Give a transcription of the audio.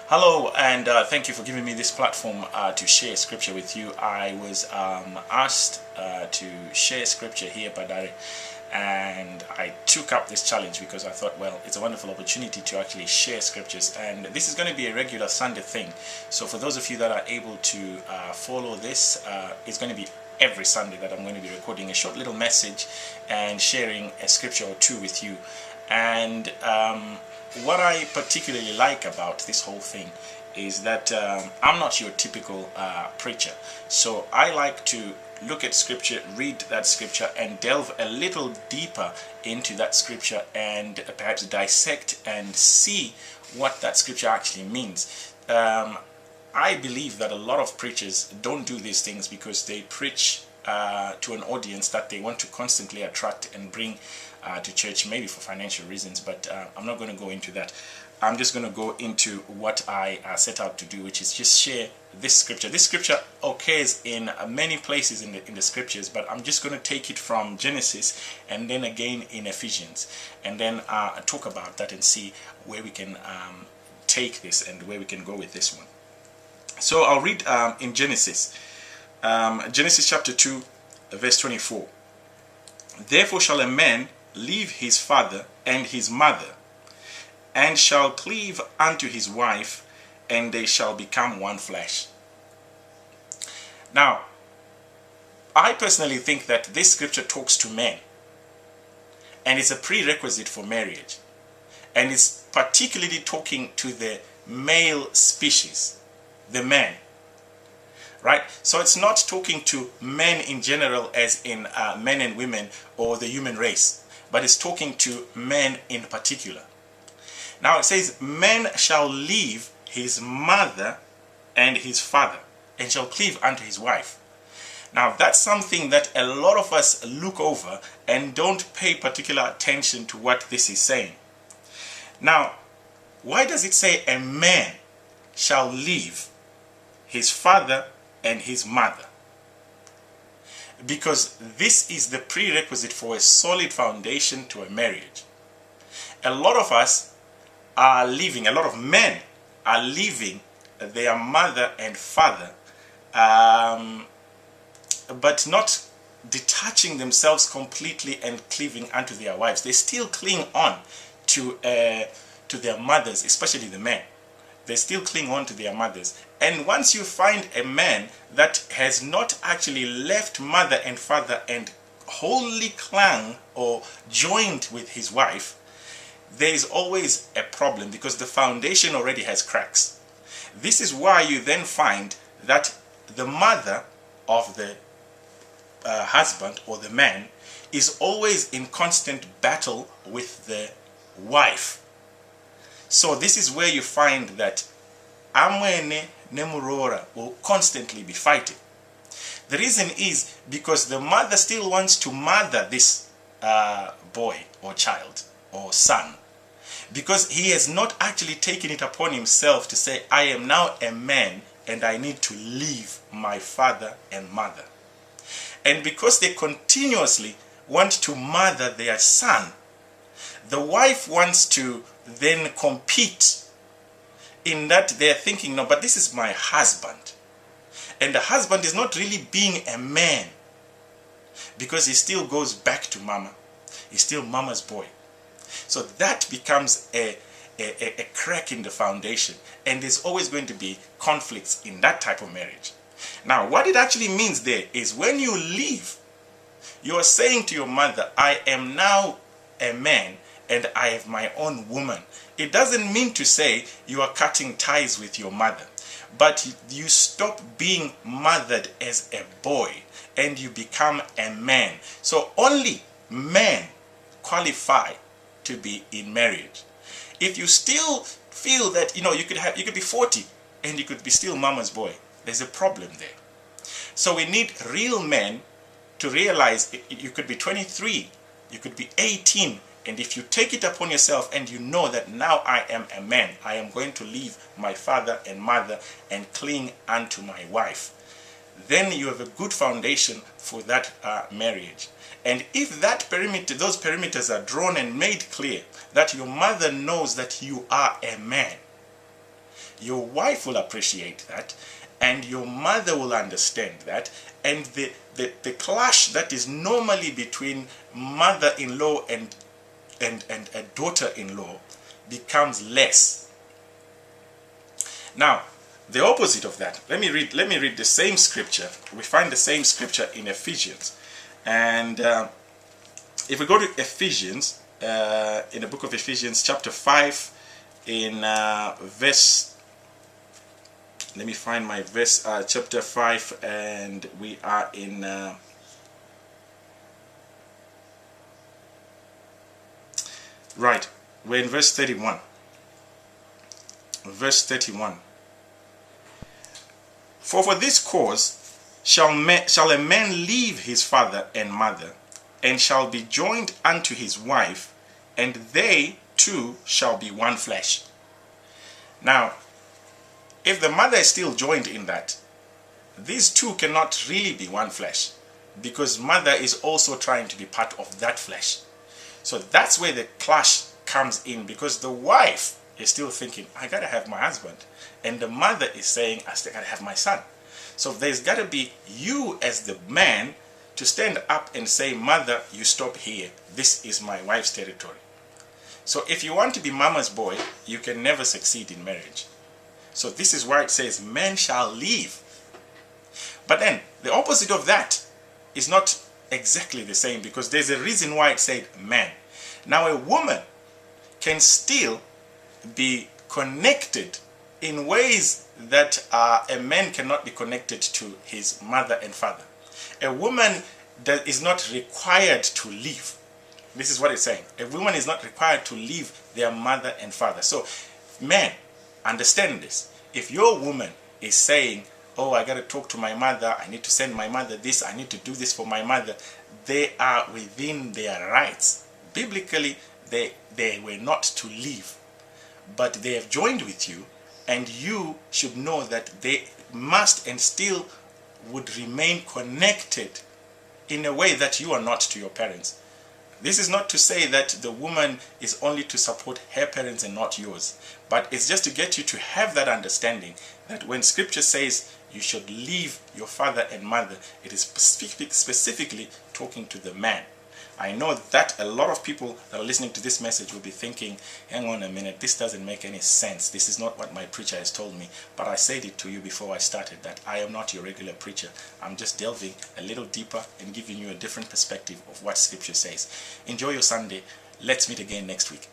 Hello, and thank you for giving me this platform to share scripture with you. I was asked to share scripture here by Dari, and I took up this challenge because I thought, well, it's a wonderful opportunity to actually share scriptures, and this is going to be a regular Sunday thing. So for those of you that are able to follow this, it's going to be every Sunday that I'm going to be recording a short little message and sharing a scripture or two with you. And what I particularly like about this whole thing is that I'm not your typical preacher. So I like to look at scripture, read that scripture, and delve a little deeper into that scripture and perhaps dissect and see what that scripture actually means. I believe that a lot of preachers don't do these things because they preach to an audience that they want to constantly attract and bring to church, maybe for financial reasons, but I'm not going to go into that. I'm just going to go into what I set out to do, which is just share this scripture. This scripture occurs in many places in the scriptures, but I'm just going to take it from Genesis and then again in Ephesians, and then talk about that and see where we can take this and where we can go with this one. So I'll read in Genesis chapter 2 verse 24. Therefore shall a man leave his father and his mother, and shall cleave unto his wife, and they shall become one flesh. Now, I personally think that this scripture talks to men, and it's a prerequisite for marriage, and it's particularly talking to the male species, the man. Right? So it's not talking to men in general, as in men and women or the human race, but it's talking to men in particular. Now it says, man shall leave his mother and his father, and shall cleave unto his wife. Now that's something that a lot of us look over and don't pay particular attention to what this is saying. Now, why does it say a man shall leave his father and his mother? Because this is the prerequisite for a solid foundation to a marriage. A lot of us are leaving, a lot of men are leaving their mother and father, but not detaching themselves completely and cleaving unto their wives. They still cling on to their mothers, especially the men. They still cling on to their mothers. And once you find a man that has not actually left mother and father and wholly clung or joined with his wife, there is always a problem, because the foundation already has cracks. This is why you then find that the mother of the husband or the man is always in constant battle with the wife. So this is where you find that Amwene Nemurora will constantly be fighting. The reason is because the mother still wants to mother this boy or child or son, because he has not actually taken it upon himself to say, I am now a man and I need to leave my father and mother. And because they continuously want to mother their son, the wife wants to then compete, in that they're thinking, no, but this is my husband. And the husband is not really being a man, because he still goes back to mama. He's still mama's boy. So that becomes a crack in the foundation, and there's always going to be conflicts in that type of marriage. Now, what it actually means there is, when you leave, you are saying to your mother, I am now a man and I have my own woman. It doesn't mean to say you are cutting ties with your mother, but you stop being mothered as a boy and you become a man. So only men qualify to be in marriage. If you still feel that, you could be 40 and you could be still mama's boy, there's a problem there. So we need real men to realize you could be 23, you could be 18, and if you take it upon yourself and you know that now I am a man, I am going to leave my father and mother and cling unto my wife, then you have a good foundation for that marriage. And if that those perimeters are drawn and made clear, that your mother knows that you are a man, Your wife will appreciate that, and your mother will understand that, and the clash that is normally between mother-in-law and a daughter-in-law becomes less. Now, the opposite of that, let me read the same scripture. We find the same scripture in Ephesians. And if we go to Ephesians, in the book of Ephesians chapter 5, in verse, let me find my verse, chapter 5, and we are in right, we're in verse 31. Verse 31. For this cause shall a man leave his father and mother, and shall be joined unto his wife, and they two shall be one flesh. Now, if the mother is still joined in that, these two cannot really be one flesh, because mother is also trying to be part of that flesh. So that's where the clash comes in, because the wife is still thinking, I gotta have my husband, and the mother is saying, I still gotta have my son. So there's gotta be you as the man to stand up and say, mother, you stop here, this is my wife's territory. So if you want to be mama's boy, you can never succeed in marriage. So this is why it says men shall leave. But then the opposite of that is not exactly the same, because there's a reason why it said man. Now a woman can still be connected in ways that a man cannot be connected to his mother and father. A woman that is not required to leave. This is what it's saying. A woman is not required to leave their mother and father. So men, understand this. If your woman is saying, oh, I got to talk to my mother, I need to send my mother this, I need to do this for my mother, they are within their rights. Biblically, they were not to leave, but they have joined with you, and you should know that they must and still would remain connected in a way that you are not to your parents. This is not to say that the woman is only to support her parents and not yours, but it's just to get you to have that understanding that when scripture says you should leave your father and mother, it is specifically talking to the man. I know that a lot of people that are listening to this message will be thinking, hang on a minute, this doesn't make any sense. This is not what my preacher has told me. But I said it to you before I started, that I am not your regular preacher. I'm just delving a little deeper and giving you a different perspective of what scripture says. Enjoy your Sunday. Let's meet again next week.